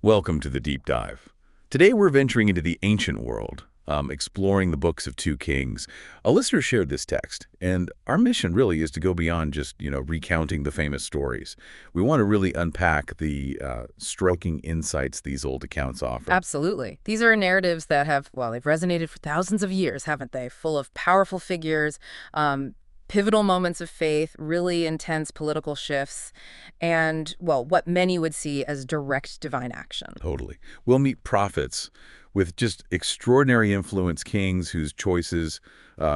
Welcome to the Deep Dive. Today we're venturing into the ancient world, exploring the books of 2 Kings. A listener shared this text, and our mission really is to go beyond just, recounting the famous stories. We want to really unpack the striking insights these old accounts offer. Absolutely. These are narratives that have, well, they've resonated for thousands of years, haven't they? Full of powerful figures, pivotal moments of faith, really intense political shifts, and, well, what many would see as direct divine action. Totally. We'll meet prophets with just extraordinary influence, kings whose choices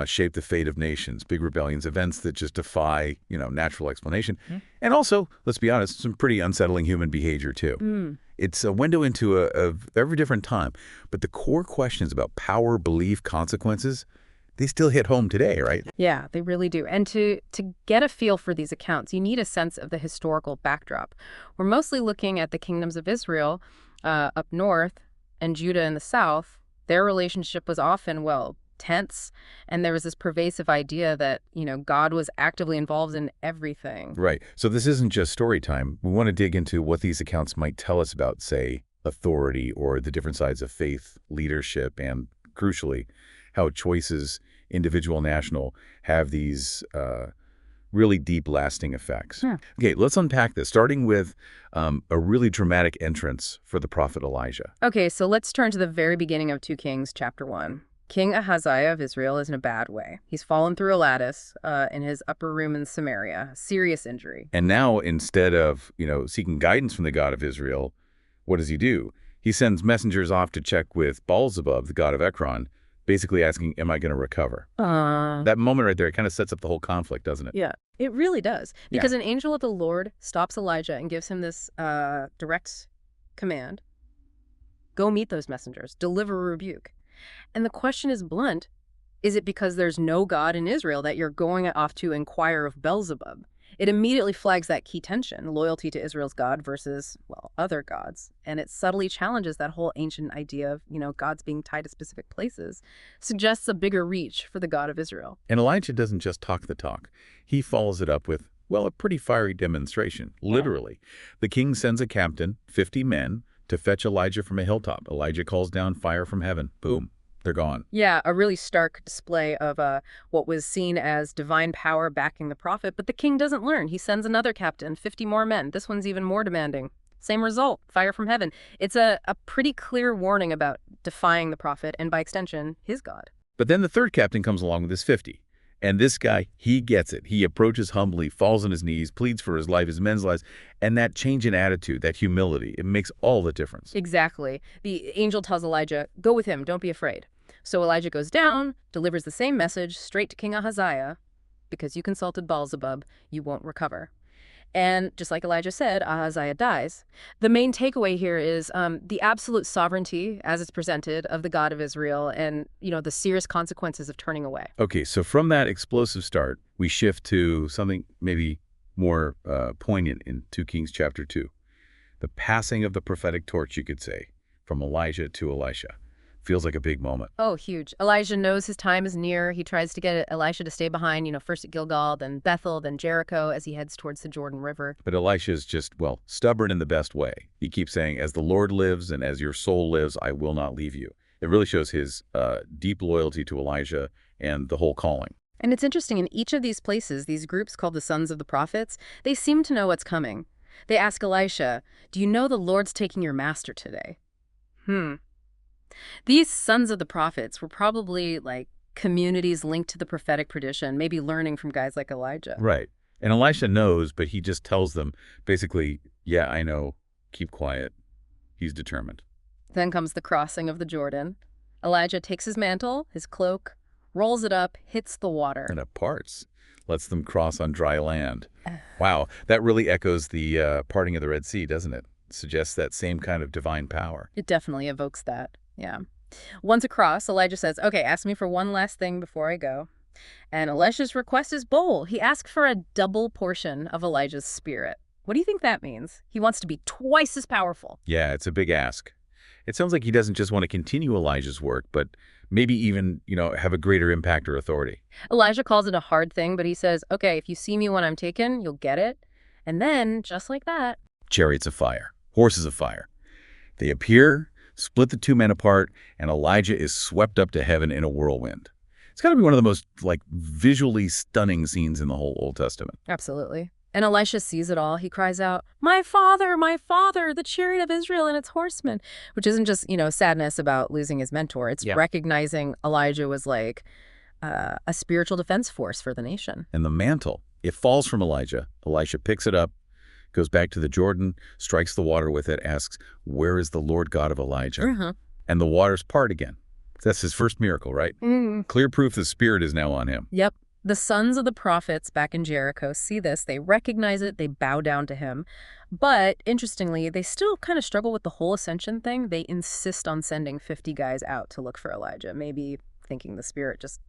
shape the fate of nations, big rebellions, events that just defy, natural explanation. And also, let's be honest, some pretty unsettling human behavior, too. It's a window into a very different time. But the core questions about power, belief, consequences, they still hit home today, right? Yeah, they really do. And to get a feel for these accounts, you need a sense of the historical backdrop. We're mostly looking at the kingdoms of Israel up north and Judah in the south. Their relationship was often, well, tense, and there was this pervasive idea that, God was actively involved in everything. Right. So this isn't just story time. We want to dig into what these accounts might tell us about, say, authority or the different sides of faith, leadership, and, crucially, how choices, individual, national, have these really deep, lasting effects. Yeah. Okay, let's unpack this, starting with a really dramatic entrance for the prophet Elijah. Okay, so let's turn to the very beginning of 2 Kings, chapter 1. King Ahaziah of Israel is in a bad way. He's fallen through a lattice in his upper room in Samaria, serious injury. And now, instead of, seeking guidance from the God of Israel, what does he do? He sends messengers off to check with Beelzebub, the god of Ekron, basically asking, am I going to recover? That moment right there, it kind of sets up the whole conflict, doesn't it? Yeah, it really does. Because an angel of the Lord stops Elijah and gives him this direct command. Go meet those messengers, deliver a rebuke. And the question is blunt. Is it because there's no God in Israel that you're going off to inquire of Beelzebub? It immediately flags that key tension, loyalty to Israel's God versus, well, other gods. And it subtly challenges that whole ancient idea of, gods being tied to specific places, suggests a bigger reach for the God of Israel. And Elijah doesn't just talk the talk. He follows it up with, well, a pretty fiery demonstration, literally. The king sends a captain, 50 men, to fetch Elijah from a hilltop. Elijah calls down fire from heaven. Boom. They're gone. Yeah, a really stark display of what was seen as divine power backing the prophet, but the king doesn't learn. He sends another captain, 50 more men. This one's even more demanding. Same result, fire from heaven. It's a pretty clear warning about defying the prophet and, by extension, his God. But then the third captain comes along with his 50. And this guy, he gets it. He approaches humbly, falls on his knees, pleads for his life, his men's lives. And that change in attitude, that humility, it makes all the difference. Exactly. The angel tells Elijah, go with him, don't be afraid. So Elijah goes down, delivers the same message straight to King Ahaziah. Because you consulted Beelzebub, you won't recover. And just like Elijah said, Ahaziah dies. The main takeaway here is the absolute sovereignty, as it's presented, of the God of Israel and, the serious consequences of turning away. Okay, so from that explosive start, we shift to something maybe more poignant in 2 Kings chapter 2. The passing of the prophetic torch, you could say, from Elijah to Elisha. Feels like a big moment. Oh, huge. Elijah knows his time is near. He tries to get Elisha to stay behind, first at Gilgal, then Bethel, then Jericho, as he heads towards the Jordan River. But Elisha is just, well, stubborn in the best way. He keeps saying, as the Lord lives and as your soul lives, I will not leave you. It really shows his deep loyalty to Elijah and the whole calling. And it's interesting, in each of these places, these groups called the Sons of the Prophets, they seem to know what's coming. They ask Elisha, do you know the Lord's taking your master today? These sons of the prophets were probably like communities linked to the prophetic tradition, maybe learning from guys like Elijah. Right. And Elisha knows, but he just tells them basically, yeah, I know, keep quiet. He's determined. Then comes the crossing of the Jordan. Elijah takes his mantle, his cloak, rolls it up, hits the water. And it parts, lets them cross on dry land. Wow, that really echoes the parting of the Red Sea, doesn't it? Suggests that same kind of divine power. It definitely evokes that. Yeah. Once across, Elijah says, okay, ask me for one last thing before I go. And Elisha's request is bold. He asks for a double portion of Elijah's spirit. What do you think that means? He wants to be twice as powerful. Yeah, it's a big ask. It sounds like he doesn't just want to continue Elijah's work, but maybe even, have a greater impact or authority. Elijah calls it a hard thing, but he says, okay, if you see me when I'm taken, you'll get it. And then, just like that, Chariots of fire, horses of fire. They appear, split the two men apart, and Elijah is swept up to heaven in a whirlwind. It's got to be one of the most, visually stunning scenes in the whole Old Testament. Absolutely. And Elisha sees it all. He cries out, my father, the chariot of Israel and its horsemen," which isn't just, sadness about losing his mentor. It's recognizing Elijah was like a spiritual defense force for the nation. And the mantle, it falls from Elijah. Elisha picks it up, goes back to the Jordan, strikes the water with it, asks, "Where is the Lord God of Elijah?" And the waters part again. That's his first miracle, right? Clear proof the Spirit is now on him. Yep. The sons of the prophets back in Jericho see this. They recognize it. They bow down to him. But interestingly, they still kind of struggle with the whole ascension thing. They insist on sending 50 guys out to look for Elijah, maybe thinking the Spirit just,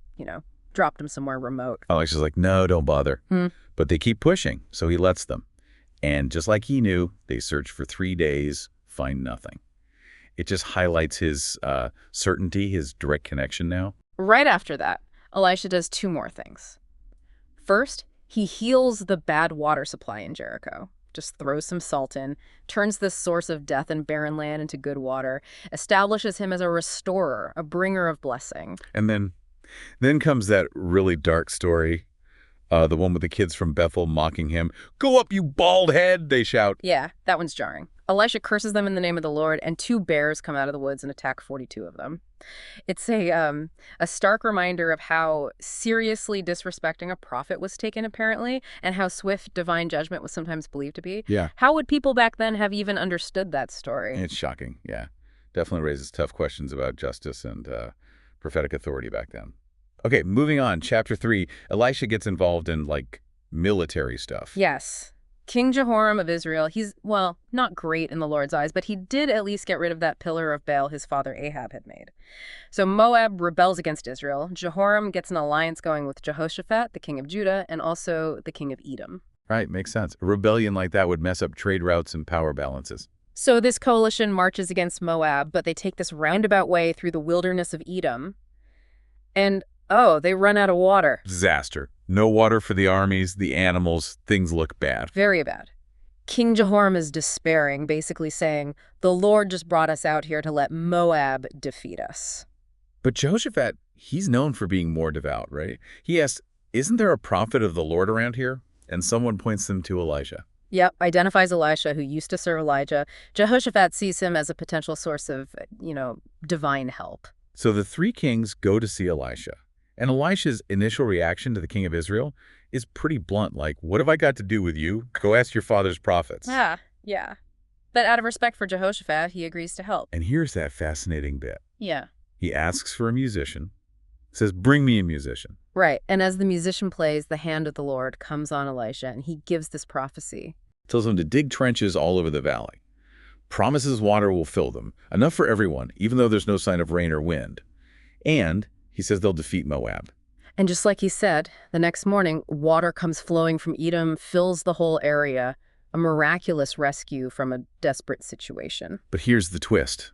dropped him somewhere remote. Elisha's like, "No, don't bother." But they keep pushing, so he lets them. And just like he knew, they search for 3 days, find nothing. It just highlights his certainty, his direct connection now. Right after that, Elisha does 2 more things. First, he heals the bad water supply in Jericho. Just throws some salt in, turns this source of death and barren land into good water, establishes him as a restorer, a bringer of blessing. And then comes that really dark story, the one with the kids from Bethel mocking him. "Go up, you bald head," they shout. Yeah, that one's jarring. Elisha curses them in the name of the Lord, and 2 bears come out of the woods and attack 42 of them. It's a stark reminder of how seriously disrespecting a prophet was taken, apparently, and how swift divine judgment was sometimes believed to be. Yeah. How would people back then have even understood that story? It's shocking, yeah. Definitely raises tough questions about justice and prophetic authority back then. Okay, moving on. Chapter 3, Elisha gets involved in, military stuff. Yes. King Jehoram of Israel, he's, not great in the Lord's eyes, but he did at least get rid of that pillar of Baal his father Ahab had made. So Moab rebels against Israel. Jehoram gets an alliance going with Jehoshaphat, the king of Judah, and also the king of Edom. Right, makes sense. A rebellion like that would mess up trade routes and power balances. So this coalition marches against Moab, but they take this roundabout way through the wilderness of Edom. And, they run out of water. Disaster. No water for the armies, the animals, things look bad. Very bad. King Jehoram is despairing, basically saying, the Lord just brought us out here to let Moab defeat us. But Jehoshaphat, he's known for being more devout, right? He asks, "Isn't there a prophet of the Lord around here?" And someone points them to Elisha. Yep, identifies Elisha, who used to serve Elijah. Jehoshaphat sees him as a potential source of, divine help. So the 3 kings go to see Elisha. And Elisha's initial reaction to the king of Israel is pretty blunt, like, "What have I got to do with you? Go ask your father's prophets." Yeah. But out of respect for Jehoshaphat, he agrees to help. And here's that fascinating bit. Yeah. He asks for a musician, says, "Bring me a musician." Right, and as the musician plays, the hand of the Lord comes on Elisha, and he gives this prophecy. Tells him to dig trenches all over the valley. Promises water will fill them, enough for everyone, even though there's no sign of rain or wind. And he says they'll defeat Moab. And just like he said, the next morning, water comes flowing from Edom, fills the whole area, a miraculous rescue from a desperate situation. But here's the twist.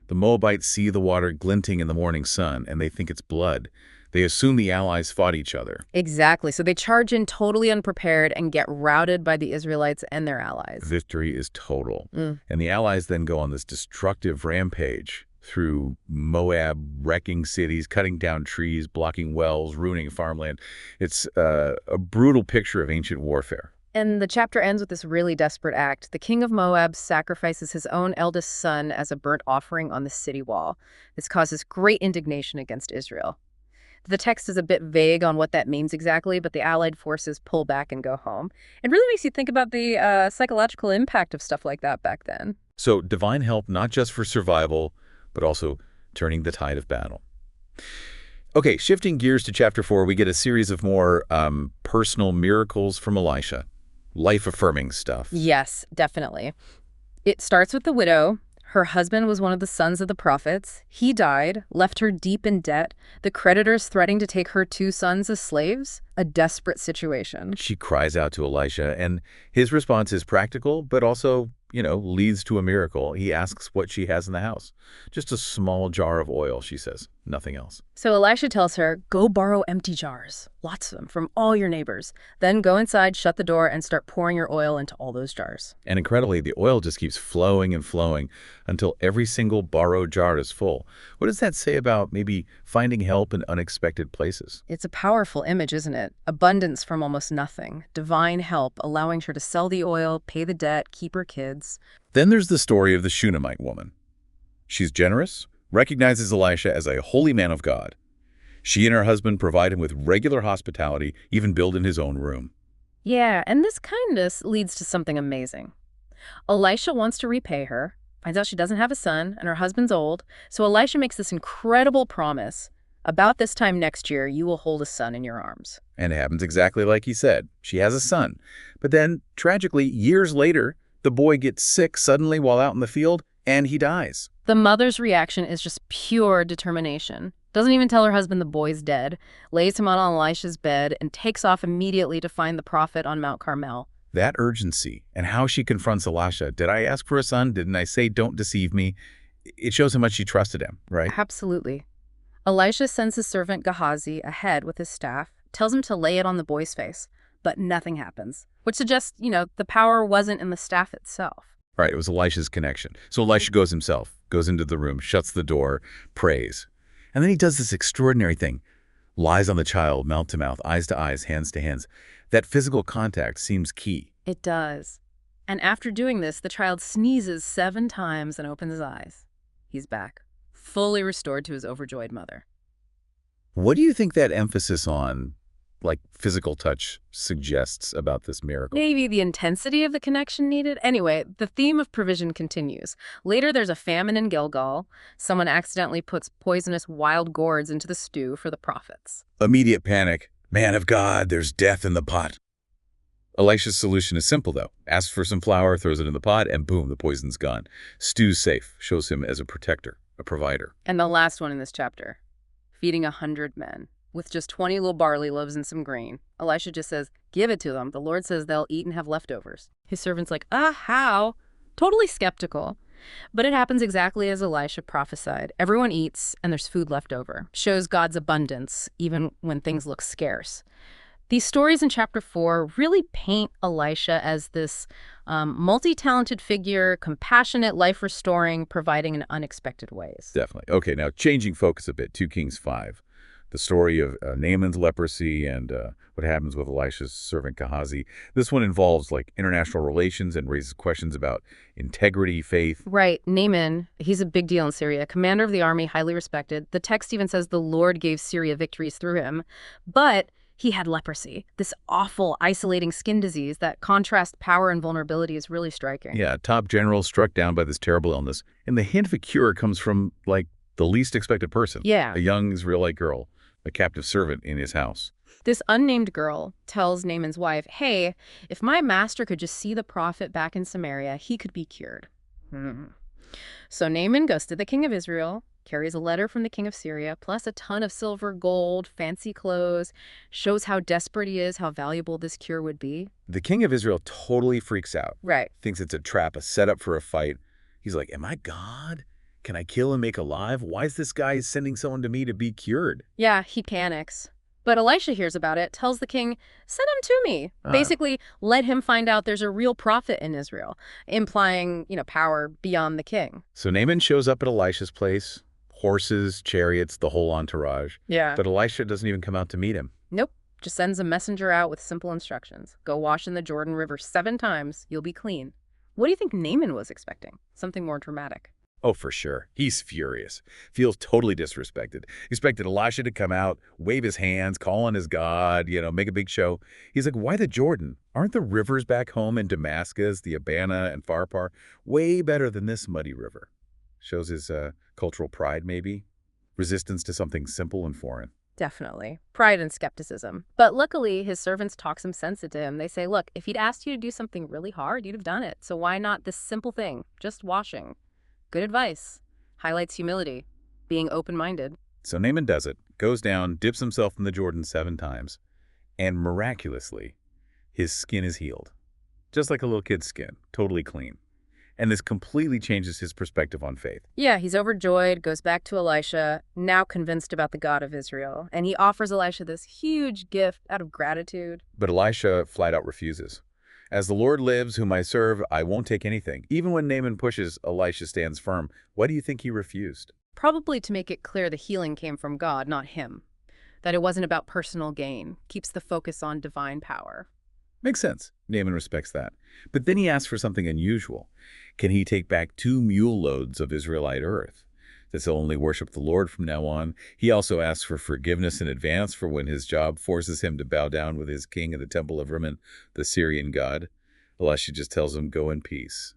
The Moabites see the water glinting in the morning sun, and they think it's blood. They assume the allies fought each other. Exactly. So they charge in totally unprepared and get routed by the Israelites and their allies. Victory is total. And the allies then go on this destructive rampage through Moab, wrecking cities, cutting down trees, blocking wells, ruining farmland. It's a brutal picture of ancient warfare. And the chapter ends with this really desperate act. The king of Moab sacrifices his own eldest son as a burnt offering on the city wall. This causes great indignation against Israel. The text is a bit vague on what that means exactly, but the Allied forces pull back and go home. It really makes you think about the psychological impact of stuff like that back then. So divine help, not just for survival, but also turning the tide of battle. Okay, shifting gears to chapter 4, we get a series of more personal miracles from Elisha. Life-affirming stuff. Yes, definitely. It starts with the widow. Her husband was one of the sons of the prophets. He died, left her deep in debt, the creditors threatening to take her 2 sons as slaves. A desperate situation. She cries out to Elisha, and his response is practical, but also, leads to a miracle. He asks what she has in the house. Just a small jar of oil, she says. nothing else. So Elisha tells her, go borrow empty jars, lots of them, from all your neighbors. Then go inside, shut the door, and start pouring your oil into all those jars. And incredibly, the oil just keeps flowing and flowing until every single borrowed jar is full. What does that say about maybe finding help in unexpected places? It's a powerful image, isn't it? Abundance from almost nothing. Divine help, allowing her to sell the oil, pay the debt, keep her kids. Then there's the story of the Shunammite woman. She's generous, recognizes Elisha as a holy man of God. She and her husband provide him with regular hospitality, even build in his own room. Yeah, and this kindness leads to something amazing. Elisha wants to repay her, finds out she doesn't have a son, and her husband's old, so Elisha makes this incredible promise. About this time next year, you will hold a son in your arms. And it happens exactly like he said. She has a son. But then, tragically, years later, the boy gets sick suddenly while out in the field, and he dies. The mother's reaction is just pure determination. Doesn't even tell her husband the boy's dead, lays him out on Elisha's bed, and takes off immediately to find the prophet on Mount Carmel. That urgency and how she confronts Elisha, did I ask for a son? Didn't I say don't deceive me? It shows how much she trusted him, right? Absolutely. Elisha sends his servant Gehazi ahead with his staff, tells him to lay it on the boy's face, but nothing happens, which suggests, the power wasn't in the staff itself. Right, it was Elisha's connection. So Elisha goes himself, goes into the room, shuts the door, prays. And then he does this extraordinary thing. Lies on the child, mouth to mouth, eyes to eyes, hands to hands. That physical contact seems key. It does. And after doing this, the child sneezes 7 times and opens his eyes. He's back, fully restored to his overjoyed mother. What do you think that emphasis on, physical touch suggests about this miracle? Maybe the intensity of the connection needed. Anyway, the theme of provision continues. Later, there's a famine in Gilgal. Someone accidentally puts poisonous wild gourds into the stew for the prophets. Immediate panic. Man of God, there's death in the pot. Elisha's solution is simple, though. Asks for some flour, throws it in the pot, and boom, the poison's gone. Stew's safe. Shows him as a protector, a provider. And the last one in this chapter, feeding 100 men. With just 20 little barley loaves and some grain. Elisha just says, give it to them. The Lord says they'll eat and have leftovers. His servant's like, how? Totally skeptical. But it happens exactly as Elisha prophesied. Everyone eats and there's food left over. Shows God's abundance, even when things look scarce. These stories in chapter 4 really paint Elisha as this multi-talented figure, compassionate, life-restoring, providing in unexpected ways. Definitely. Okay, now changing focus a bit, 2 Kings 5. The story of Naaman's leprosy and what happens with Elisha's servant Gehazi. This one involves international relations and raises questions about integrity, faith. Right. Naaman, he's a big deal in Syria. Commander of the army, highly respected. The text even says the Lord gave Syria victories through him. But he had leprosy, this awful, isolating skin disease. That contrast power and vulnerability is really striking. Yeah, top general struck down by this terrible illness. And the hint of a cure comes from, the least expected person. Yeah. A young Israelite girl, a captive servant in his house. This unnamed girl tells Naaman's wife, hey, if my master could just see the prophet back in Samaria, he could be cured. So Naaman goes to the king of Israel, carries a letter from the king of Syria, plus a ton of silver, gold, fancy clothes, shows how desperate he is, how valuable this cure would be. The king of Israel totally freaks out. Right. Thinks it's a trap, a setup for a fight. He's like, am I God? Can I kill and make alive? Why is this guy sending someone to me to be cured? Yeah, he panics. But Elisha hears about it, tells the king, send him to me. Basically, let him find out there's a real prophet in Israel, implying, power beyond the king. So Naaman shows up at Elisha's place, horses, chariots, the whole entourage. Yeah. But Elisha doesn't even come out to meet him. Nope. Just sends a messenger out with simple instructions. Go wash in the Jordan River 7 times, you'll be clean. What do you think Naaman was expecting? Something more dramatic. Oh, for sure. He's furious. Feels totally disrespected. Expected Elisha to come out, wave his hands, call on his God, make a big show. He's like, why the Jordan? Aren't the rivers back home in Damascus, the Abana and Pharpar, way better than this muddy river? Shows his cultural pride, maybe? Resistance to something simple and foreign. Definitely. Pride and skepticism. But luckily, his servants talk some sense into him. They say, look, if he'd asked you to do something really hard, you'd have done it. So why not this simple thing, just washing? Good advice. Highlights humility, being open-minded. So Naaman does it, goes down, dips himself in the Jordan 7 times, and miraculously, his skin is healed. Just like a little kid's skin, totally clean. And this completely changes his perspective on faith. Yeah, he's overjoyed, goes back to Elisha, now convinced about the God of Israel. And he offers Elisha this huge gift out of gratitude. But Elisha flat out refuses. As the Lord lives, whom I serve, I won't take anything. Even when Naaman pushes, Elisha stands firm. Why do you think he refused? Probably to make it clear the healing came from God, not him. That it wasn't about personal gain. Keeps the focus on divine power. Makes sense. Naaman respects that. But then he asks for something unusual. Can he take back 2 mule loads of Israelite earth? Does he'll only worship the Lord from now on? He also asks for forgiveness in advance for when his job forces him to bow down with his king in the temple of Rimmon, the Syrian god. Elisha just tells him, go in peace.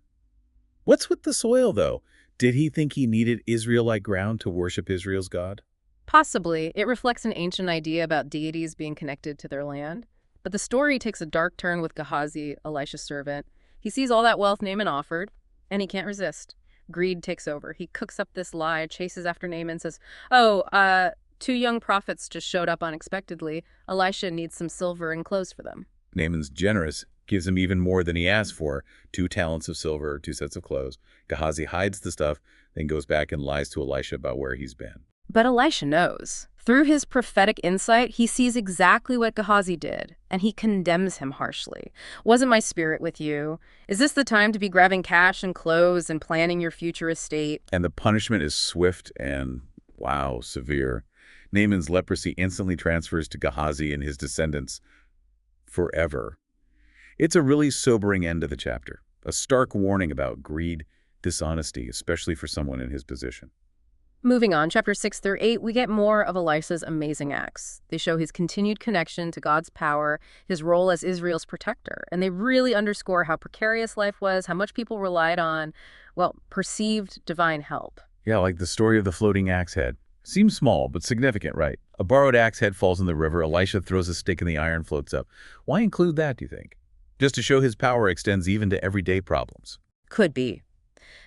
What's with the soil, though? Did he think he needed Israelite ground to worship Israel's God? Possibly. It reflects an ancient idea about deities being connected to their land. But the story takes a dark turn with Gehazi, Elisha's servant. He sees all that wealth Naaman offered, and he can't resist. Greed takes over. He cooks up this lie, chases after Naaman, says, oh, 2 young prophets just showed up unexpectedly. Elisha needs some silver and clothes for them. Naaman's generous, gives him even more than he asked for, 2 talents of silver, 2 sets of clothes. Gehazi hides the stuff, then goes back and lies to Elisha about where he's been. But Elisha knows. Through his prophetic insight, he sees exactly what Gehazi did, and he condemns him harshly. Wasn't my spirit with you? Is this the time to be grabbing cash and clothes and planning your future estate? And the punishment is swift and, wow, severe. Naaman's leprosy instantly transfers to Gehazi and his descendants forever. It's a really sobering end to the chapter, a stark warning about greed, dishonesty, especially for someone in his position. Moving on, chapters 6 through 8, we get more of Elisha's amazing acts. They show his continued connection to God's power, his role as Israel's protector, and they really underscore how precarious life was, how much people relied on, well, perceived divine help. Yeah, like the story of the floating axe head. Seems small, but significant, right? A borrowed axe head falls in the river, Elisha throws a stick and the iron floats up. Why include that, do you think? Just to show his power extends even to everyday problems. Could be.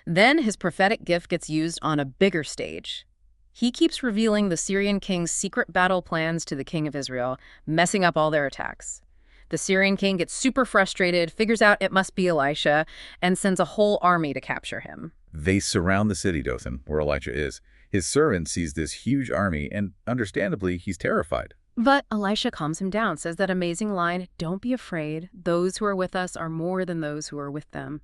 Then his prophetic gift gets used on a bigger stage. He keeps revealing the Syrian king's secret battle plans to the king of Israel, messing up all their attacks. The Syrian king gets super frustrated, figures out it must be Elisha, and sends a whole army to capture him. They surround the city, Dothan, where Elisha is. His servant sees this huge army, and understandably, he's terrified. But Elisha calms him down, says that amazing line, "Don't be afraid. Those who are with us are more than those who are with them."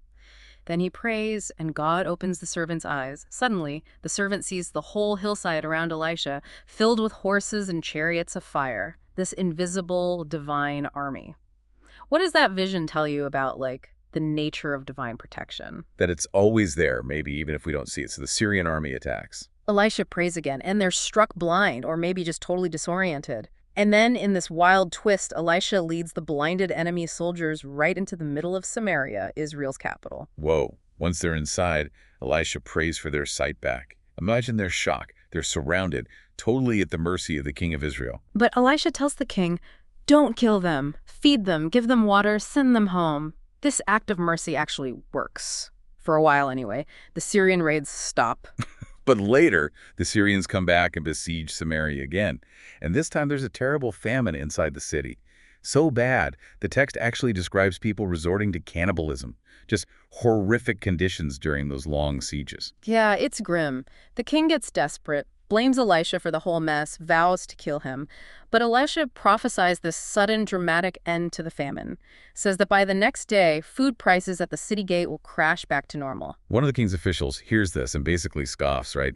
Then he prays, and God opens the servant's eyes. Suddenly, the servant sees the whole hillside around Elisha filled with horses and chariots of fire, this invisible divine army. What does that vision tell you about, the nature of divine protection? That it's always there, maybe even if we don't see it. So the Syrian army attacks. Elisha prays again, and they're struck blind, or maybe just totally disoriented. And then, in this wild twist, Elisha leads the blinded enemy soldiers right into the middle of Samaria, Israel's capital. Whoa. Once they're inside, Elisha prays for their sight back. Imagine their shock. They're surrounded, totally at the mercy of the king of Israel. But Elisha tells the king, "Don't kill them. Feed them, give them water, send them home." This act of mercy actually works. For a while, anyway. The Syrian raids stop. But later, the Syrians come back and besiege Samaria again. And this time there's a terrible famine inside the city. So bad, the text actually describes people resorting to cannibalism. Just horrific conditions during those long sieges. Yeah, it's grim. The king gets desperate, blames Elisha for the whole mess, vows to kill him. But Elisha prophesies this sudden, dramatic end to the famine. Says that by the next day, food prices at the city gate will crash back to normal. One of the king's officials hears this and basically scoffs, right?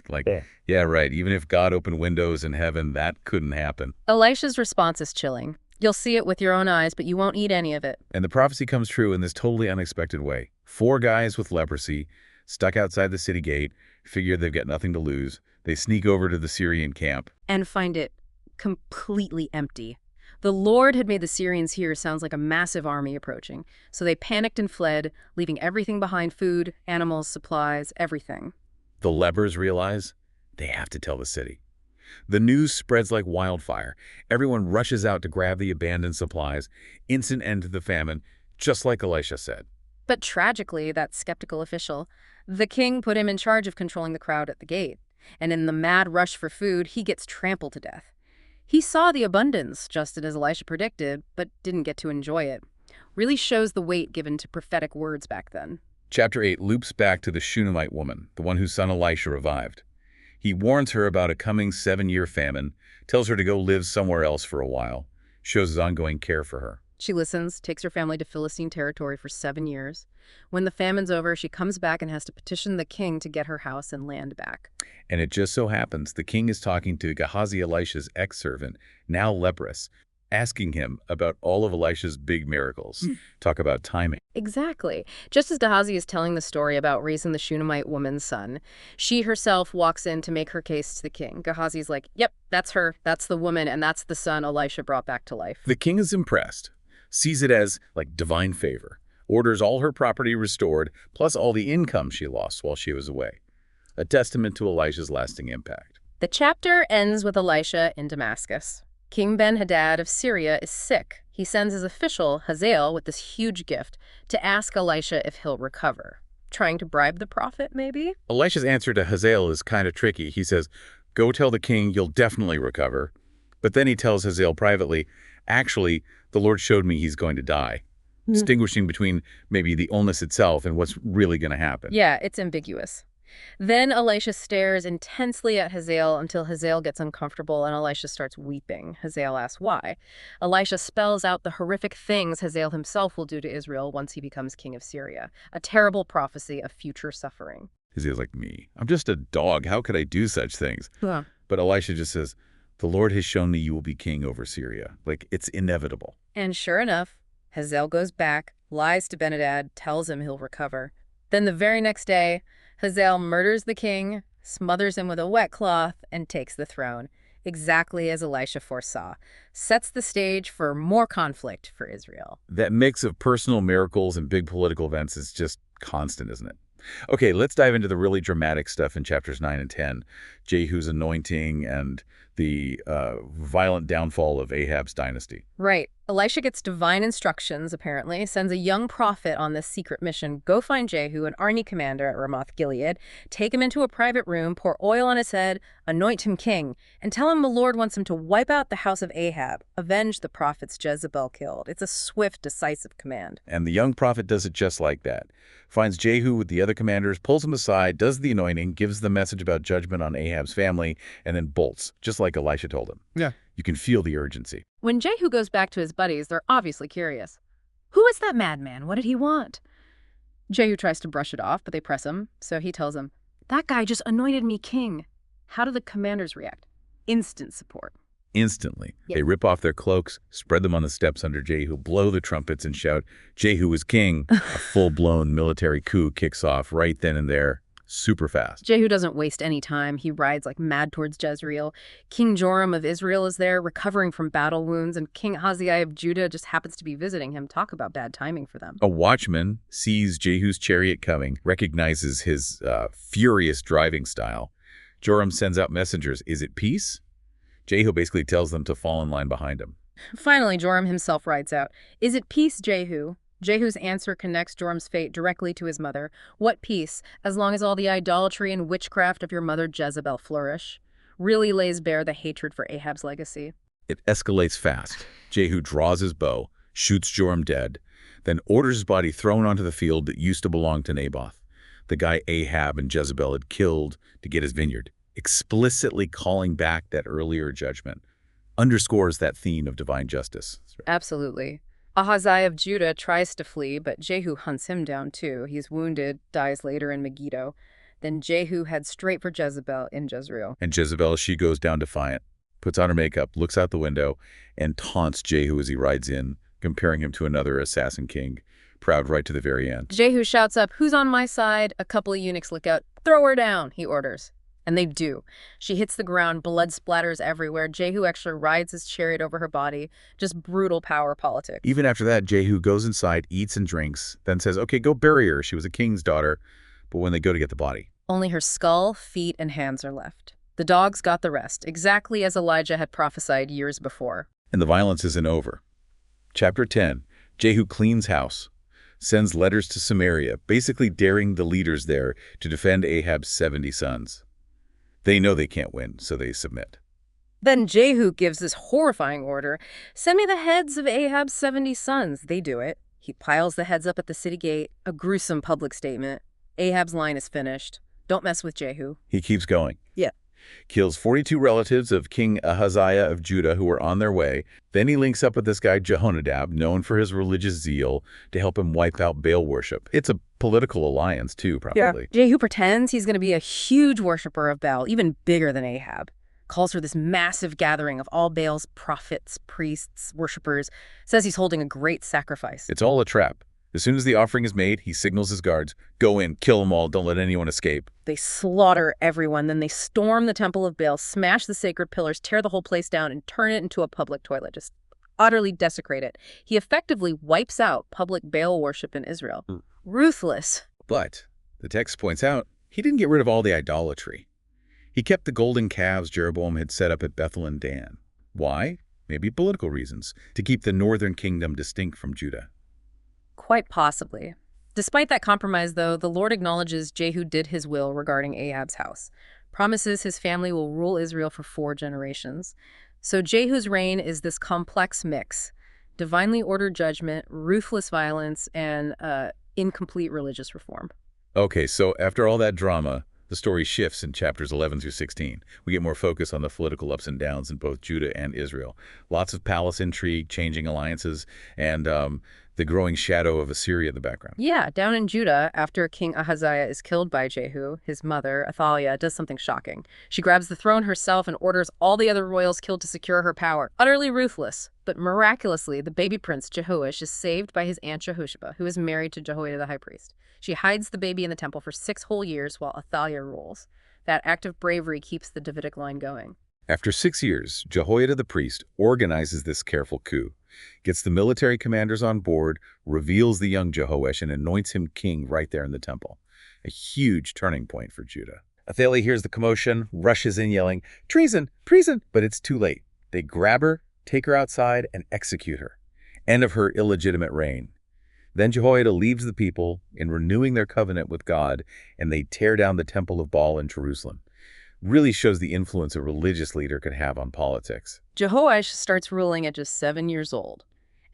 Yeah, right. Even if God opened windows in heaven, that couldn't happen. Elisha's response is chilling. You'll see it with your own eyes, but you won't eat any of it. And the prophecy comes true in this totally unexpected way. 4 guys with leprosy, stuck outside the city gate, figure they've got nothing to lose. They sneak over to the Syrian camp. And find it completely empty. The Lord had made the Syrians hear sounds like a massive army approaching. So they panicked and fled, leaving everything behind: food, animals, supplies, everything. The lepers realize they have to tell the city. The news spreads like wildfire. Everyone rushes out to grab the abandoned supplies. Instant end to the famine, just like Elisha said. But tragically, that skeptical official, the king put him in charge of controlling the crowd at the gate. And in the mad rush for food, he gets trampled to death. He saw the abundance, just as Elisha predicted, but didn't get to enjoy it. Really shows the weight given to prophetic words back then. Chapter 8 loops back to the Shunammite woman, the one whose son Elisha revived. He warns her about a coming 7-year famine, tells her to go live somewhere else for a while, shows his ongoing care for her. She listens, takes her family to Philistine territory for 7 years. When the famine's over, she comes back and has to petition the king to get her house and land back. And it just so happens the king is talking to Gehazi, Elisha's ex-servant, now leprous, asking him about all of Elisha's big miracles. Talk about timing. Exactly. Just as Gehazi is telling the story about raising the Shunammite woman's son, she herself walks in to make her case to the king. Gehazi's like, yep, that's her, that's the woman, and that's the son Elisha brought back to life. The king is impressed, sees it as, like, divine favor, orders all her property restored, plus all the income she lost while she was away. A testament to Elisha's lasting impact. The chapter ends with Elisha in Damascus. King Ben-Hadad of Syria is sick. He sends his official, Hazael, with this huge gift to ask Elisha if he'll recover. Trying to bribe the prophet, maybe? Elisha's answer to Hazael is kind of tricky. He says, go tell the king you'll definitely recover. But then he tells Hazael privately, actually, the Lord showed me he's going to die. Distinguishing between maybe the illness itself and what's really going to happen. Yeah, it's ambiguous. Then Elisha stares intensely at Hazael until Hazael gets uncomfortable and Elisha starts weeping. Hazael asks why. Elisha spells out the horrific things Hazael himself will do to Israel once he becomes king of Syria. A terrible prophecy of future suffering. Hazael's like, me. I'm just a dog. How could I do such things? Yeah. But Elisha just says, the Lord has shown me you will be king over Syria. Like, it's inevitable. And sure enough, Hazael goes back, lies to Ben-Hadad, tells him he'll recover. Then the very next day, Hazael murders the king, smothers him with a wet cloth, and takes the throne, exactly as Elisha foresaw. Sets the stage for more conflict for Israel. That mix of personal miracles and big political events is just constant, isn't it? Okay, let's dive into the really dramatic stuff in chapters 9 and 10. Jehu's anointing and the violent downfall of Ahab's dynasty. Right. Elisha gets divine instructions, apparently, sends a young prophet on this secret mission. Go find Jehu, an army commander at Ramoth-Gilead, take him into a private room, pour oil on his head, anoint him king, and tell him the Lord wants him to wipe out the house of Ahab, avenge the prophets Jezebel killed. It's a swift, decisive command. And the young prophet does it just like that. Finds Jehu with the other commanders, pulls him aside, does the anointing, gives the message about judgment on Ahab's family, and then bolts, just like Elisha told him. Yeah. You can feel the urgency. When Jehu goes back to his buddies, they're obviously curious. Who is that madman? What did he want? Jehu tries to brush it off, but they press him, so he tells them, that guy just anointed me king. How do the commanders react? Instant support. Instantly. Yeah. They rip off their cloaks, spread them on the steps under Jehu, blow the trumpets, and shout, Jehu is king. A full-blown military coup kicks off right then and there. Super fast. Jehu doesn't waste any time. He rides like mad towards Jezreel. King Joram of Israel is there, recovering from battle wounds, and King Ahaziah of Judah just happens to be visiting him. Talk about bad timing for them. A watchman sees Jehu's chariot coming, recognizes his furious driving style. Joram sends out messengers. Is it peace? Jehu basically tells them to fall in line behind him. Finally, Joram himself rides out. Is it peace, Jehu? Jehu's answer connects Joram's fate directly to his mother. What peace, as long as all the idolatry and witchcraft of your mother Jezebel flourish? Really lays bare the hatred for Ahab's legacy. It escalates fast. Jehu draws his bow, shoots Joram dead, then orders his body thrown onto the field that used to belong to Naboth, the guy Ahab and Jezebel had killed to get his vineyard, explicitly calling back that earlier judgment. Underscores that theme of divine justice. Absolutely. Ahaziah of Judah tries to flee, but Jehu hunts him down too. He's wounded, dies later in Megiddo. Then Jehu heads straight for Jezebel in Jezreel. And Jezebel, she goes down defiant, puts on her makeup, looks out the window, and taunts Jehu as he rides in, comparing him to another assassin king, proud right to the very end. Jehu shouts up, who's on my side? A couple of eunuchs look out. Throw her down, he orders. And they do. She hits the ground, blood splatters everywhere. Jehu actually rides his chariot over her body. Just brutal power politics. Even after that, Jehu goes inside, eats and drinks, then says, okay, go bury her. She was a king's daughter. But when they go to get the body, only her skull, feet, and hands are left. The dogs got the rest, exactly as Elijah had prophesied years before. And the violence isn't over. Chapter 10, Jehu cleans house, sends letters to Samaria, basically daring the leaders there to defend Ahab's 70 sons. They know they can't win, so they submit. Then Jehu gives this horrifying order, send me the heads of Ahab's 70 sons. They do it. He piles the heads up at the city gate, a gruesome public statement. Ahab's line is finished. Don't mess with Jehu. He keeps going. Yeah. Kills 42 relatives of King Ahaziah of Judah who were on their way. Then he links up with this guy Jehonadab, known for his religious zeal, to help him wipe out Baal worship. It's a political alliance, too, probably. Yeah. Jehu pretends he's going to be a huge worshiper of Baal, even bigger than Ahab. Calls for this massive gathering of all Baal's prophets, priests, worshippers. Says he's holding a great sacrifice. It's all a trap. As soon as the offering is made, he signals his guards, go in, kill them all, don't let anyone escape. They slaughter everyone, then they storm the temple of Baal, smash the sacred pillars, tear the whole place down, and turn it into a public toilet, just utterly desecrate it. He effectively wipes out public Baal worship in Israel. Ruthless. But, the text points out, he didn't get rid of all the idolatry. He kept the golden calves Jeroboam had set up at Bethel and Dan. Why? Maybe political reasons, to keep the northern kingdom distinct from Judah. Quite possibly. Despite that compromise, though, the Lord acknowledges Jehu did his will regarding Ahab's house, promises his family will rule Israel for 4 generations. So Jehu's reign is this complex mix: divinely ordered judgment, ruthless violence, and incomplete religious reform. Okay, so after all that drama, the story shifts in chapters 11 through 16. We get more focus on the political ups and downs in both Judah and Israel. Lots of palace intrigue, changing alliances, and the growing shadow of Assyria in the background. Yeah, down in Judah, after King Ahaziah is killed by Jehu, his mother, Athaliah, does something shocking. She grabs the throne herself and orders all the other royals killed to secure her power. Utterly ruthless. But miraculously, the baby prince, Jehoash, is saved by his aunt Jehoshaphat, who is married to Jehoiada the high priest. She hides the baby in the temple for 6 whole years while Athaliah rules. That act of bravery keeps the Davidic line going. After 6 years, Jehoiada the priest organizes this careful coup, gets the military commanders on board, reveals the young Jehoash, and anoints him king right there in the temple. A huge turning point for Judah. Athaliah hears the commotion, rushes in yelling, "Treason! Treason!" But it's too late. They grab her, take her outside, and execute her. End of her illegitimate reign. Then Jehoiada leaves the people in renewing their covenant with God, and they tear down the temple of Baal in Jerusalem. Really shows the influence a religious leader could have on politics. Jehoash starts ruling at just 7 years old.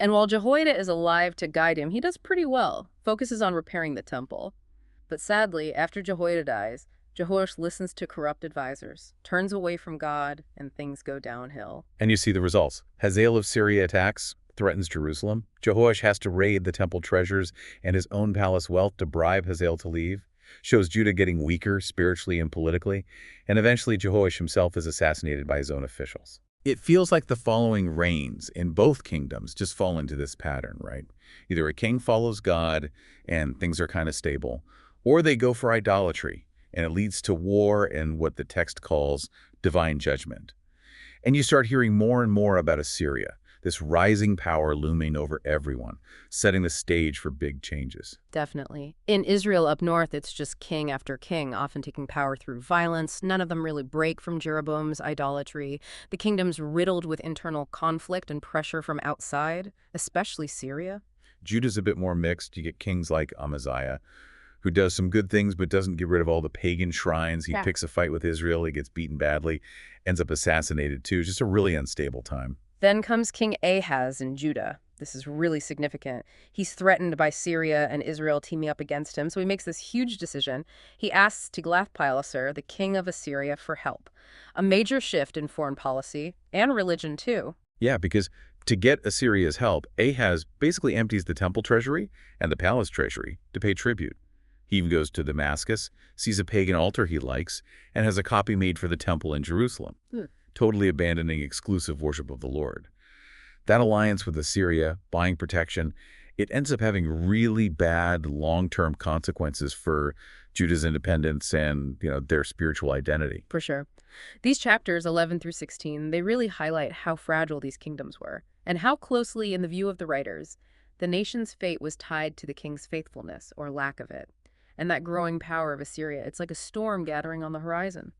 And while Jehoiada is alive to guide him, he does pretty well, focuses on repairing the temple. But sadly, after Jehoiada dies, Jehoash listens to corrupt advisors, turns away from God, and things go downhill. And you see the results. Hazael of Syria attacks, threatens Jerusalem. Jehoash has to raid the temple treasures and his own palace wealth to bribe Hazael to leave. Shows Judah getting weaker spiritually and politically, and eventually Jehoash himself is assassinated by his own officials. It feels like the following reigns in both kingdoms just fall into this pattern, right? Either a king follows God and things are kind of stable, or they go for idolatry, and it leads to war and what the text calls divine judgment. And you start hearing more and more about Assyria, this rising power looming over everyone, setting the stage for big changes. Definitely. In Israel up north, it's just king after king, often taking power through violence. None of them really break from Jeroboam's idolatry. The kingdom's riddled with internal conflict and pressure from outside, especially Syria. Judah's a bit more mixed. You get kings like Amaziah, who does some good things but doesn't get rid of all the pagan shrines. He picks a fight with Israel. He gets beaten badly, ends up assassinated too. Just a really unstable time. Then comes King Ahaz in Judah. This is really significant. He's threatened by Syria and Israel teaming up against him, so he makes this huge decision. He asks Tiglath-Pileser, the king of Assyria, for help. A major shift in foreign policy and religion, too. Yeah, because to get Assyria's help, Ahaz basically empties the temple treasury and the palace treasury to pay tribute. He even goes to Damascus, sees a pagan altar he likes, and has a copy made for the temple in Jerusalem. Totally abandoning exclusive worship of the Lord. That alliance with Assyria, buying protection, it ends up having really bad long-term consequences for Judah's independence and, their spiritual identity. For sure. These chapters, 11 through 16, they really highlight how fragile these kingdoms were, and how closely, in the view of the writers, the nation's fate was tied to the king's faithfulness, or lack of it. And that growing power of Assyria, it's like a storm gathering on the horizon.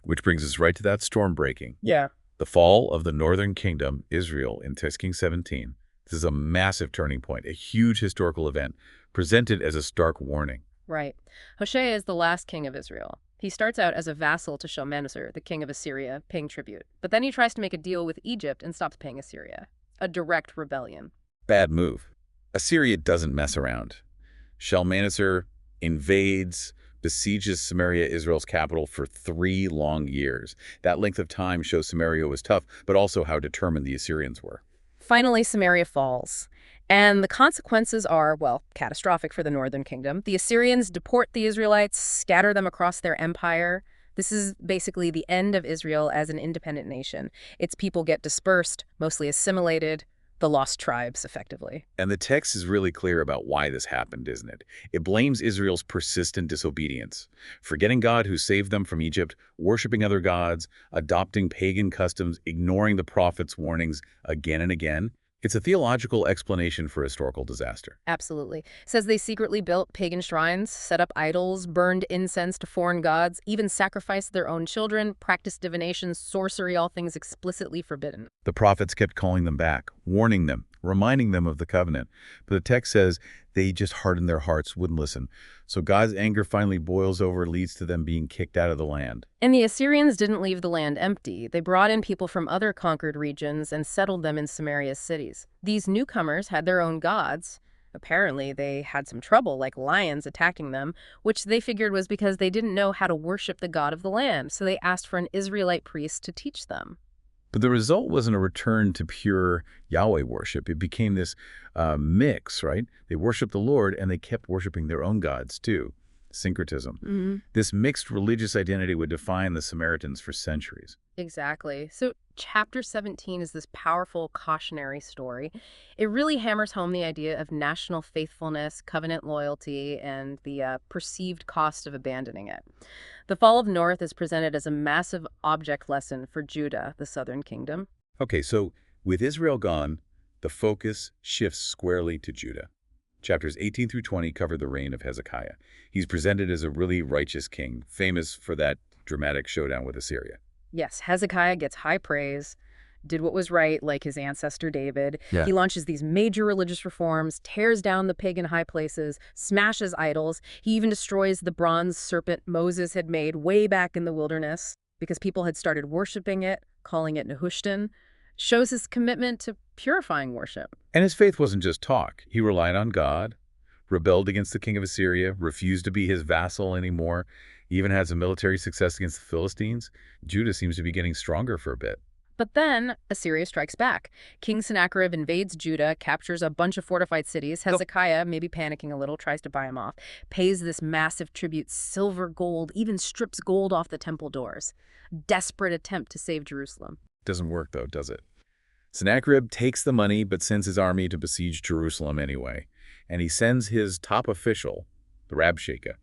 Which brings us right to that storm breaking. Yeah. The fall of the northern kingdom, Israel, in 2 Kings 17. This is a massive turning point, a huge historical event, presented as a stark warning. Right. Hoshea is the last king of Israel. He starts out as a vassal to Shalmaneser, the king of Assyria, paying tribute. But then he tries to make a deal with Egypt and stops paying Assyria. A direct rebellion. Bad move. Assyria doesn't mess around. Shalmaneser invades, besieges Samaria, Israel's capital, for 3 long years. That length of time shows Samaria was tough, but also how determined the Assyrians were. Finally, Samaria falls. And the consequences are, well, catastrophic for the northern kingdom. The Assyrians deport the Israelites, scatter them across their empire. This is basically the end of Israel as an independent nation. Its people get dispersed, mostly assimilated, the lost tribes, effectively. And the text is really clear about why this happened, isn't it? It blames Israel's persistent disobedience, forgetting God who saved them from Egypt, worshiping other gods, adopting pagan customs, ignoring the prophet's warnings again and again. It's a theological explanation for historical disaster. Absolutely. It says they secretly built pagan shrines, set up idols, burned incense to foreign gods, even sacrificed their own children, practiced divination, sorcery, all things explicitly forbidden. The prophets kept calling them back, warning them, reminding them of the covenant. But the text says they just hardened their hearts, wouldn't listen. So God's anger finally boils over, leads to them being kicked out of the land. And the Assyrians didn't leave the land empty. They brought in people from other conquered regions and settled them in Samaria's cities. These newcomers had their own gods. Apparently, they had some trouble, like lions attacking them, which they figured was because they didn't know how to worship the god of the land, so they asked for an Israelite priest to teach them. But the result wasn't a return to pure Yahweh worship. It became this mix, right? They worshiped the Lord, and they kept worshiping their own gods, too. Syncretism. This mixed religious identity would define the Samaritans for centuries. Exactly. So chapter 17 is this powerful cautionary story. It really hammers home the idea of national faithfulness, covenant loyalty, and the perceived cost of abandoning it. The fall of North is presented as a massive object lesson for Judah, the southern kingdom. Okay, so with Israel gone, the focus shifts squarely to Judah. Chapters 18 through 20 cover the reign of Hezekiah. He's presented as a really righteous king, famous for that dramatic showdown with Assyria. Yes, Hezekiah gets high praise, did what was right like his ancestor David. Yeah. He launches these major religious reforms, tears down the pagan high places, smashes idols. He even destroys the bronze serpent Moses had made way back in the wilderness because people had started worshiping it, calling it Nehushtan. Shows his commitment to purifying worship. And his faith wasn't just talk. He relied on God, rebelled against the king of Assyria, refused to be his vassal anymore, even had some military success against the Philistines. Judah seems to be getting stronger for a bit. But then Assyria strikes back. King Sennacherib invades Judah, captures a bunch of fortified cities. Hezekiah, maybe panicking a little, tries to buy him off, pays this massive tribute, silver, gold, even strips gold off the temple doors. Desperate attempt to save Jerusalem. Doesn't work, though, does it? Sennacherib takes the money but sends his army to besiege Jerusalem anyway. And he sends his top official, the Rabshakeh,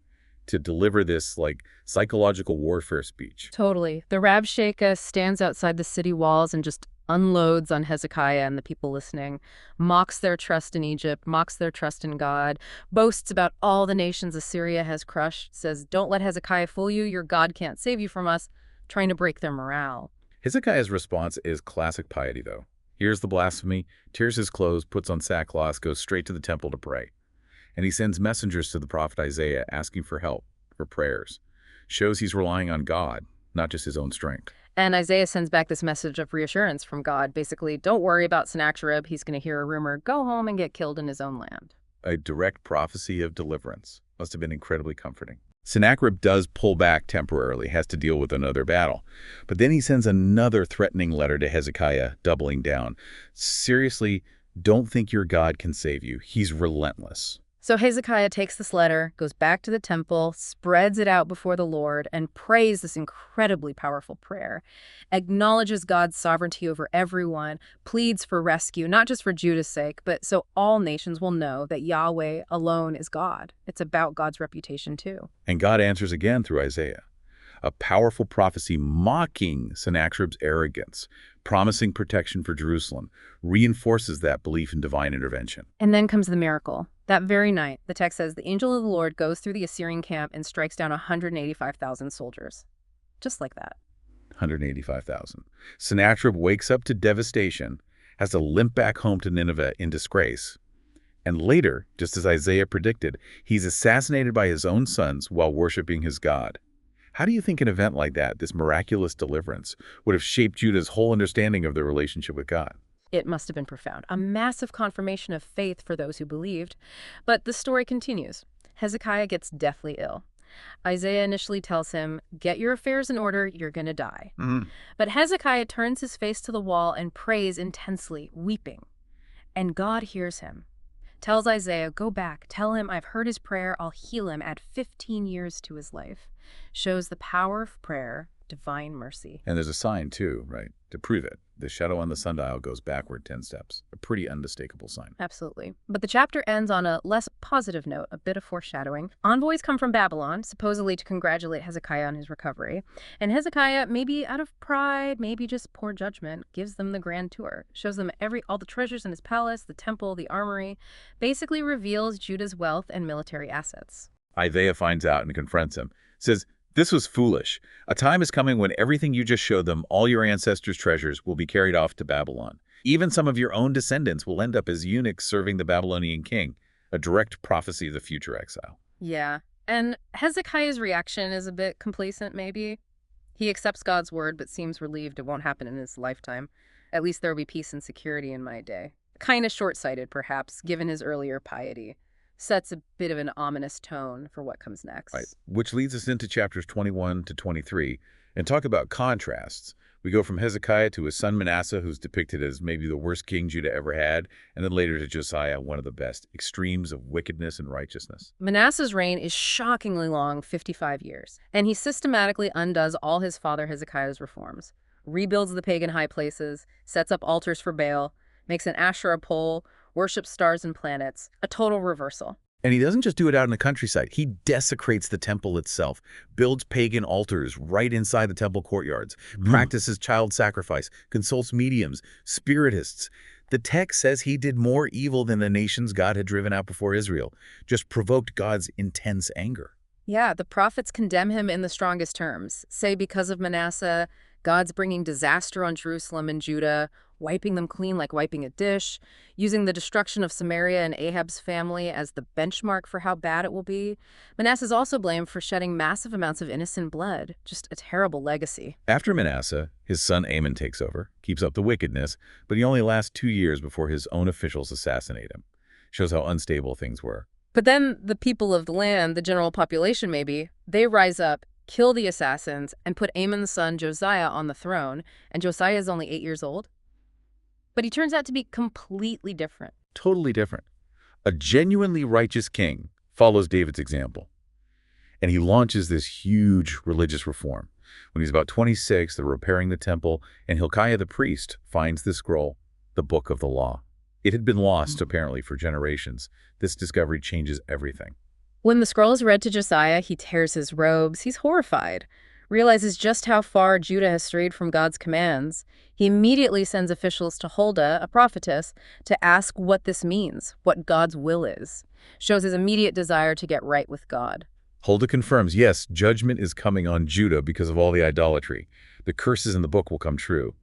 to deliver this, psychological warfare speech. Totally. The Rabshakeh stands outside the city walls and just unloads on Hezekiah and the people listening, mocks their trust in Egypt, mocks their trust in God, boasts about all the nations Assyria has crushed, says, don't let Hezekiah fool you, your God can't save you from us, trying to break their morale. Hezekiah's response is classic piety, though. Hears the blasphemy, tears his clothes, puts on sackcloth, goes straight to the temple to pray. And he sends messengers to the prophet Isaiah asking for help, for prayers. Shows he's relying on God, not just his own strength. And Isaiah sends back this message of reassurance from God. Basically, don't worry about Sennacherib. He's going to hear a rumor, go home and get killed in his own land. A direct prophecy of deliverance. Must have been incredibly comforting. Sennacherib does pull back temporarily, has to deal with another battle. But then he sends another threatening letter to Hezekiah, doubling down. Seriously, don't think your God can save you. He's relentless. So Hezekiah takes this letter, goes back to the temple, spreads it out before the Lord, and prays this incredibly powerful prayer. Acknowledges God's sovereignty over everyone, pleads for rescue, not just for Judah's sake, but so all nations will know that Yahweh alone is God. It's about God's reputation too. And God answers again through Isaiah. A powerful prophecy mocking Sennacherib's arrogance, promising protection for Jerusalem, reinforces that belief in divine intervention. And then comes the miracle. That very night, the text says, the angel of the Lord goes through the Assyrian camp and strikes down 185,000 soldiers. Just like that. 185,000. Sennacherib wakes up to devastation, has to limp back home to Nineveh in disgrace. And later, just as Isaiah predicted, he's assassinated by his own sons while worshiping his God. How do you think an event like that, this miraculous deliverance, would have shaped Judah's whole understanding of their relationship with God? It must have been profound. A massive confirmation of faith for those who believed. But the story continues. Hezekiah gets deathly ill. Isaiah initially tells him, "Get your affairs in order, you're going to die." But Hezekiah turns his face to the wall and prays intensely, weeping. And God hears him. Tells Isaiah, "Go back, tell him I've heard his prayer, I'll heal him, add 15 years to his life." Shows the power of prayer, divine mercy. And there's a sign, too, right, to prove it. The shadow on the sundial goes backward 10 steps. A pretty unmistakable sign. Absolutely. But the chapter ends on a less positive note, a bit of foreshadowing. Envoys come from Babylon, supposedly to congratulate Hezekiah on his recovery. And Hezekiah, maybe out of pride, maybe just poor judgment, gives them the grand tour. Shows them all the treasures in his palace, the temple, the armory. Basically reveals Judah's wealth and military assets. Isaiah finds out and confronts him. Says, "This was foolish. A time is coming when everything you just showed them, all your ancestors' treasures, will be carried off to Babylon. Even some of your own descendants will end up as eunuchs serving the Babylonian king." A direct prophecy of the future exile. Yeah. And Hezekiah's reaction is a bit complacent, maybe. He accepts God's word, but seems relieved it won't happen in his lifetime. At least there will be peace and security in my day. Kind of short-sighted, perhaps, given his earlier piety. Sets a bit of an ominous tone for what comes next. Right. Which leads us into chapters 21 to 23 and talk about contrasts. We go from Hezekiah to his son Manasseh, who's depicted as maybe the worst king Judah ever had, and then later to Josiah, one of the best, extremes of wickedness and righteousness. Manasseh's reign is shockingly long, 55 years, and he systematically undoes all his father Hezekiah's reforms, rebuilds the pagan high places, sets up altars for Baal, makes an Asherah pole, worships stars and planets, a total reversal. And he doesn't just do it out in the countryside. He desecrates the temple itself, builds pagan altars right inside the temple courtyards, practices child sacrifice, consults mediums, spiritists. The text says he did more evil than the nations God had driven out before Israel, just provoked God's intense anger. Yeah, the prophets condemn him in the strongest terms. Say because of Manasseh, God's bringing disaster on Jerusalem and Judah, wiping them clean like wiping a dish, using the destruction of Samaria and Ahab's family as the benchmark for how bad it will be. Manasseh's also blamed for shedding massive amounts of innocent blood. Just a terrible legacy. After Manasseh, his son Amon takes over, keeps up the wickedness, but he only lasts 2 years before his own officials assassinate him. Shows how unstable things were. But then the people of the land, the general population maybe, they rise up, kill the assassins, and put Amon's son Josiah on the throne, and Josiah is only 8 years old. But he turns out to be completely different. Totally different. A genuinely righteous king follows David's example, and he launches this huge religious reform. When he's about 26, they're repairing the temple, and Hilkiah the priest finds the scroll, the Book of the Law. It had been lost, apparently, for generations. This discovery changes everything. When the scroll is read to Josiah, he tears his robes. He's horrified, realizes just how far Judah has strayed from God's commands. He immediately sends officials to Huldah, a prophetess, to ask what this means, what God's will is. Shows his immediate desire to get right with God. Huldah confirms, yes, judgment is coming on Judah because of all the idolatry. The curses in the book will come true.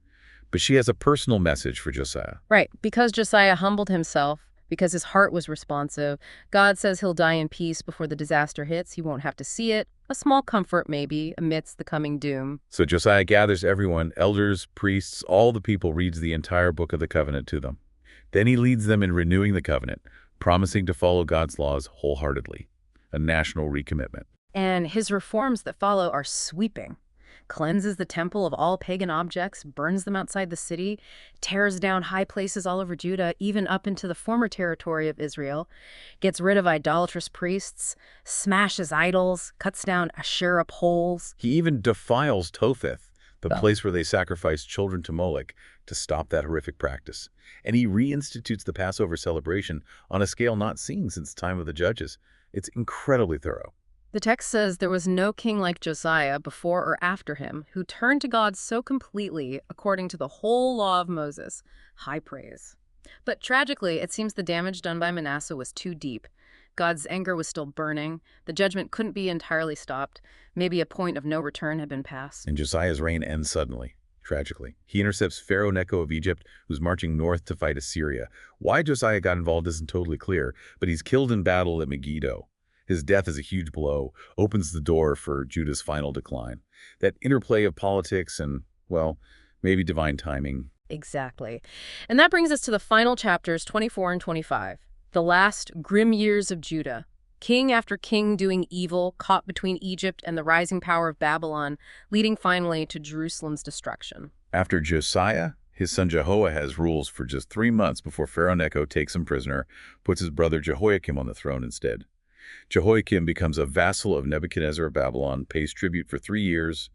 But she has a personal message for Josiah. Right, because Josiah humbled himself, because his heart was responsive, God says he'll die in peace before the disaster hits. He won't have to see it. A small comfort, maybe, amidst the coming doom. So Josiah gathers everyone, elders, priests, all the people, reads the entire book of the covenant to them. Then he leads them in renewing the covenant, promising to follow God's laws wholeheartedly. A national recommitment. And his reforms that follow are sweeping. Cleanses the temple of all pagan objects, burns them outside the city, tears down high places all over Judah, even up into the former territory of Israel, gets rid of idolatrous priests, smashes idols, cuts down Asherah poles. He even defiles Topheth, the place where they sacrificed children to Moloch, to stop that horrific practice. And he reinstitutes the Passover celebration on a scale not seen since the time of the judges. It's incredibly thorough. The text says there was no king like Josiah before or after him who turned to God so completely according to the whole law of Moses. High praise. But tragically, it seems the damage done by Manasseh was too deep. God's anger was still burning. The judgment couldn't be entirely stopped. Maybe a point of no return had been passed. And Josiah's reign ends suddenly, tragically. He intercepts Pharaoh Necho of Egypt, who's marching north to fight Assyria. Why Josiah got involved isn't totally clear, but he's killed in battle at Megiddo. His death is a huge blow, opens the door for Judah's final decline. That interplay of politics and, well, maybe divine timing Exactly. And that brings us to the final chapters, 24 and 25. The last grim years of Judah. King after king doing evil, caught between Egypt and the rising power of Babylon, leading finally to Jerusalem's destruction. After Josiah, his son Jehoahaz rules for just 3 months before Pharaoh Necho takes him prisoner, puts his brother Jehoiakim on the throne instead. Jehoiakim becomes a vassal of Nebuchadnezzar of Babylon, pays tribute for 3 years,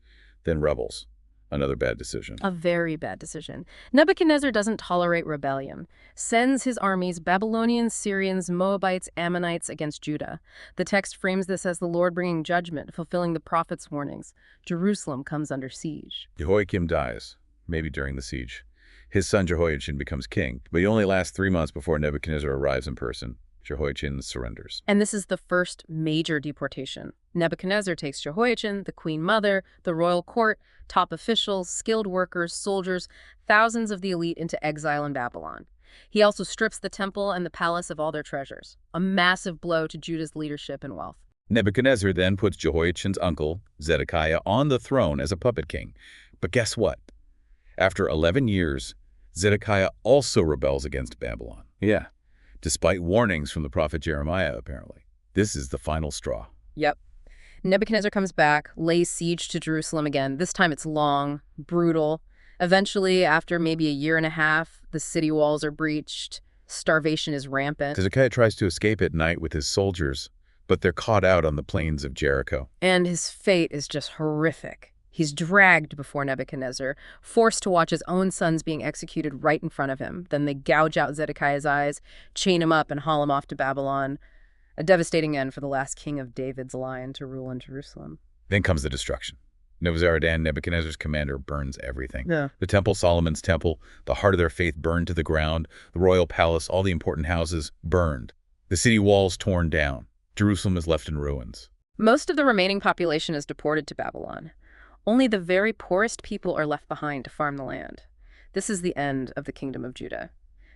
then rebels. Another bad decision. A very bad decision. Nebuchadnezzar doesn't tolerate rebellion, sends his armies, Babylonians, Syrians, Moabites, Ammonites, against Judah. The text frames this as the Lord bringing judgment, fulfilling the prophet's warnings. Jerusalem comes under siege. Jehoiakim dies, maybe during the siege. His son Jehoiachin becomes king, but he only lasts 3 months before Nebuchadnezzar arrives in person. Jehoiachin surrenders. And this is the first major deportation. Nebuchadnezzar takes Jehoiachin, the queen mother, the royal court, top officials, skilled workers, soldiers, thousands of the elite into exile in Babylon. He also strips the temple and the palace of all their treasures, a massive blow to Judah's leadership and wealth. Nebuchadnezzar then puts Jehoiachin's uncle, Zedekiah, on the throne as a puppet king. But guess what? After 11 years, Zedekiah also rebels against Babylon. Yeah. Despite warnings from the prophet Jeremiah, apparently. This is the final straw. Yep. Nebuchadnezzar comes back, lays siege to Jerusalem again. This time it's long, brutal. Eventually, after maybe a year and a half, the city walls are breached. Starvation is rampant. Zedekiah tries to escape at night with his soldiers, but they're caught out on the plains of Jericho. And his fate is just horrific. He's dragged before Nebuchadnezzar, forced to watch his own sons being executed right in front of him. Then they gouge out Zedekiah's eyes, chain him up, and haul him off to Babylon. A devastating end for the last king of David's line to rule in Jerusalem. Then comes the destruction. Nebuzaradan, Nebuchadnezzar's commander, burns everything. Yeah. The temple, Solomon's temple, the heart of their faith burned to the ground, the royal palace, all the important houses burned. The city walls torn down. Jerusalem is left in ruins. Most of the remaining population is deported to Babylon. Only the very poorest people are left behind to farm the land. This is the end of the kingdom of Judah.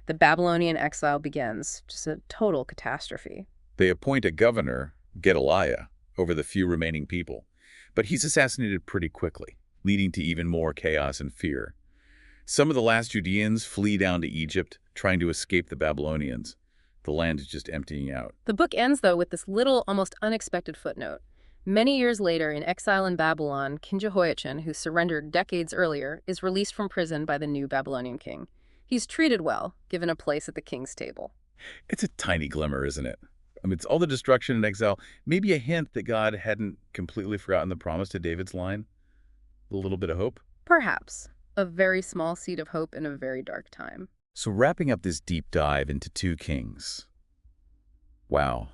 The Babylonian exile begins, just a total catastrophe. They appoint a governor, Gedaliah, over the few remaining people. But he's assassinated pretty quickly, leading to even more chaos and fear. Some of the last Judeans flee down to Egypt, trying to escape the Babylonians. The land is just emptying out. The book ends, though, with this little, almost unexpected footnote. Many years later, in exile in Babylon, King Jehoiachin, who surrendered decades earlier, is released from prison by the new Babylonian king. He's treated well, given a place at the king's table. It's a tiny glimmer, isn't it? I mean, it's all the destruction and exile. Maybe a hint that God hadn't completely forgotten the promise to David's line. A little bit of hope. Perhaps. A very small seed of hope in a very dark time. So wrapping up this deep dive into 2 kings. Wow.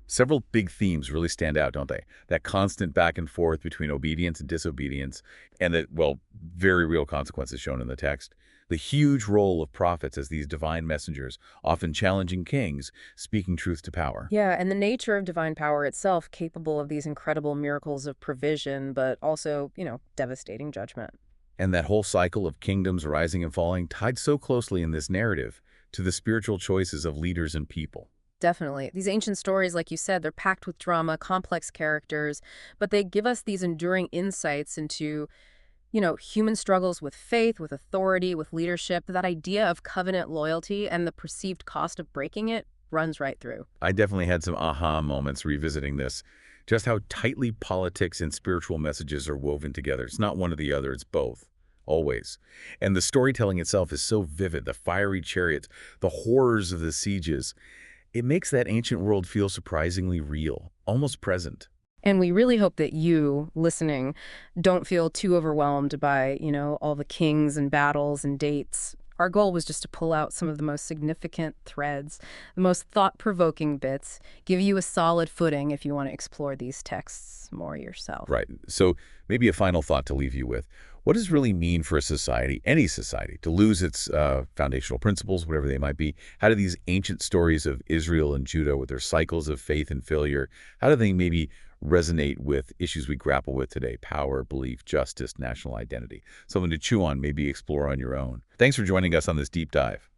Several big themes really stand out, don't they? That constant back and forth between obedience and disobedience, and that, well, very real consequences shown in the text. The huge role of prophets as these divine messengers, often challenging kings, speaking truth to power. Yeah, and the nature of divine power itself, capable of these incredible miracles of provision, but also, devastating judgment. And that whole cycle of kingdoms rising and falling tied so closely in this narrative to the spiritual choices of leaders and people. Definitely. These ancient stories, like you said, they're packed with drama, complex characters, but they give us these enduring insights into, human struggles with faith, with authority, with leadership. That idea of covenant loyalty and the perceived cost of breaking it runs right through. I definitely had some aha moments revisiting this. Just how tightly politics and spiritual messages are woven together. It's not one or the other, it's both. Always. And the storytelling itself is so vivid. The fiery chariots, the horrors of the sieges. It makes that ancient world feel surprisingly real, almost present. And we really hope that you, listening, don't feel too overwhelmed by, all the kings and battles and dates. Our goal was just to pull out some of the most significant threads, the most thought-provoking bits, give you a solid footing if you want to explore these texts more yourself. Right. So maybe a final thought to leave you with. What does it really mean for a society, any society, to lose its foundational principles, whatever they might be? How do these ancient stories of Israel and Judah with their cycles of faith and failure, how do they maybe resonate with issues we grapple with today? Power, belief, justice, national identity. Something to chew on, maybe explore on your own. Thanks for joining us on this deep dive.